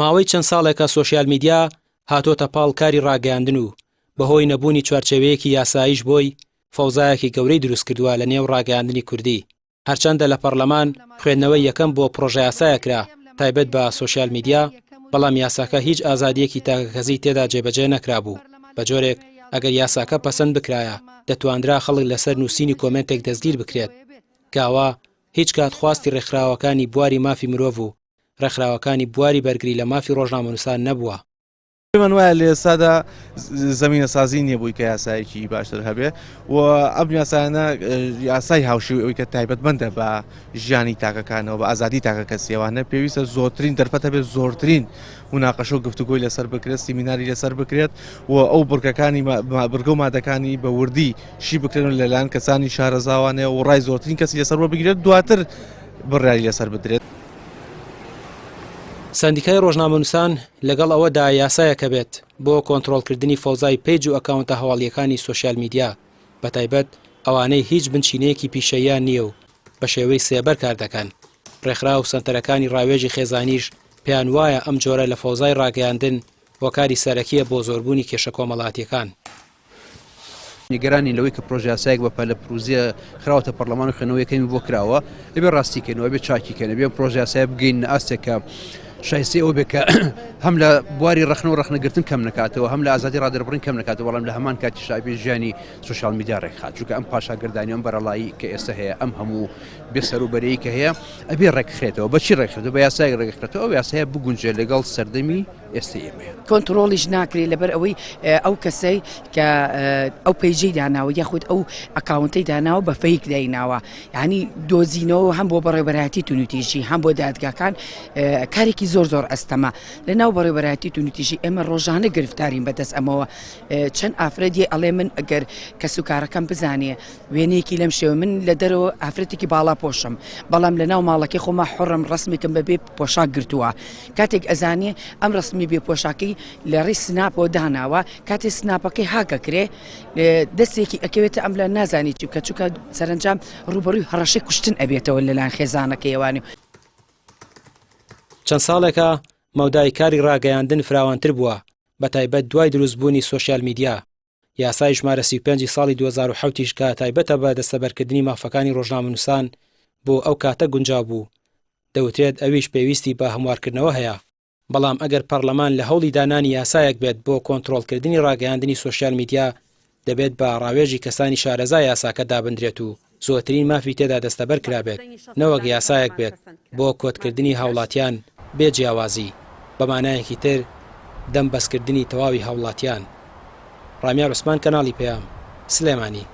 ماوەی چەند ساڵێکە سۆشیال میدیا هاتۆتە پاڵ کاری ڕاگەیاندن و بەهۆی نەبوونی چوارچێوەیەکی یاساییش بۆی فەوزایەکی گەورەی دروست کردووە لە نێو ڕاگەیاندنی کوردی. هەرچەندە لە پەرلەمان خوێندنەوەی یەکەم بۆ پرۆژە یاسایەکرا تایبەت بە سۆشیال میدیا، بەڵام یاساکە هیچ ئازادیەکی تاکەکەزی تێدا جێبەجێ نەکرابوو. بە جۆرێک ئەگەر یاساکە پەسەند بکرایە دەتواندرا خەڵک لەسەر نووسینی کۆمنتێک دەستگیر بکرێت کاوا هیچ کات خواستی ڕێکخراوەکانی بواری مافی مرۆڤ و ڕێکخراوەکانی بواری بەرگری لە مافی ڕۆژنامەنووسان نەبووە. من وایە لە ئێستادا زەمینە سازی نییە بووی کە یاسایەکی باشتر هەبێ و ئەم یاسایانە یاسای هاوشێوی ئەوی کە تایبەتمەندە بە ژیانی تاکەکانەوە بە ئازادی تاکە کەسیەوانە پێویستە زۆرترین دەرفەت هەبێت، زۆرترین مناقەشە و گفتوگۆی لەسەر بکرێت، سیمیناری لەسەر بکرێت و ئەو بڕگە و مادەکانی بە وردی شی بکرێن لەلایەن کەسانی شارەزاوانەیە و ڕای زۆرترین کەسی لەسەر بگرێت دواتر بڕیاری لەسەر بدرێت. سەندیکای ڕۆژنامەنووسان لەگەڵ ئەوەدا یاسایەکە بێت بۆ کۆنتڕۆڵکردنی فەوزای پیج و ئەکاونتە هەواڵیەکانی سۆشیال میدیا، بەتایبەت ئەوانەی هیچ بنچینەیەکی پیشەیان نییە و بە شێوەی سێبەر کار دەکەن. ڕێکخرا و سەنتەرەکانی ڕاوێژی خێزانیش پێیان وایە ئەم جۆرە لە فەوزای ڕاگەیاندن هۆکاری سەرەکیە بۆ زۆربوونی کێشە کۆمەڵاتیەکان. نیگەرانی لەوەی کە پرۆژه یاسایەک بە پەلە پروزیە خراوەتە پەرلەمان و خوێندنەوەیەکەمی بۆ کراوە، لەبێ ڕاستیکەنەوە بێ چاکیکەنە بێ پرۆژه یاسایە بگەین ئاستێکە شایستی ئەو بێکە هەم لە بواری ڕخنە و ڕخنەگرتن کەم نکاتەوە، هەم لە ئازادی ڕادەربڕین کەم نکاتەوە، بەڵام لە هەمان کاتی شایبی ژیانی سوشیال میدیا ڕێکخات، چونکە ئەم پاشاگردانی ئەم بەرەڵایی کە ئێستا هەیە، ئەم هەموو بێسەروبەرەیی کە هەیە ئەبێ ڕێکخرێتەوە. بەچی ڕێکخرێتەوە؟ بە یاسای ڕێکخرێتەوە. ئەو یاسایە بگونجێ لەگەڵ سەردەمی ئێستا ئێمەیە. کۆنتڕۆڵیش ناکرێت لەبەر ئەوەی ئەو کەسەی کە ئەو پەیجەی داناوە یاخود ئەو ئەکاونتەی داناوە بە فەیک دایناوە، یعنی دۆزینەوە هەم بۆ بەڕێوەبەرایەتی تونوتیژی هەم بۆ دادگاکان کارێکی زۆر ئەستەما لەناو بەڕێوەبەرایەتی تونوتیژی. ئێمە ڕۆژانە گرفتارین بەدەست ئەمەوە. چەند ئافرەتی ئەڵێ من ئەگەر کەس و کارەکەم بزانێ وێنەیەکی لەم شێوە من لە دەرەوە ئافرەتێکی باڵا پۆشم، بەڵام لەناو ماڵەکەی خۆما حڕم ڕسمێکم بەبێ پۆشاک گرتووە. کاتێک ئەزانێ ئەم ڕسمی بێ پۆشاکەی لە ڕێی سناپەوە داناوە، کاتێ سناپەکەی هاکەکرێ دەستێکی ئەکەوێتە ئەم لە نازانی چ بکە، چونکە سەرنجام ڕوبەڕووی هەڕەشەی کوشتن ئەبێتەوە لەلایەن خێزانەکەیەوانی. چەند ساڵێکە مەودای کاری ڕاگەیاندن فراوانتر بووە، بەتایبەت دوای دروستبوونی سۆشیال میدیا. یاسای ژمارە 35 ساڵی 2010 کە تایبەتە بە دەستەبەرکردنی مافەکانی ڕۆژنامەنووسان بۆ ئەو کاتە گونجاو بوو. دەوترێت ئەویش پێویستی بە هەموارکردنەوە هەیە، بەڵام ئەگەر پەرلەمان لە هەوڵی دانانی یاسایەک بێت بۆ کۆنتڕۆڵکردنی ڕاگەیاندنی سۆشیال میدیا، دەبێت بە ڕاوێژی کەسانی شارەزای یاساکە دابدرێت و زۆرترین مافی تێدا دەستەبەر کرابێت، نەوەک یاسایەک بێت بۆ کۆتکردنی هاوڵاتیان بێ جیاوازی، بەمانایەکی تر دەم بەسکردنی تەواوی هاوڵاتیان. ڕامیار عوسمان، کەناڵی پێام، سلێمانی.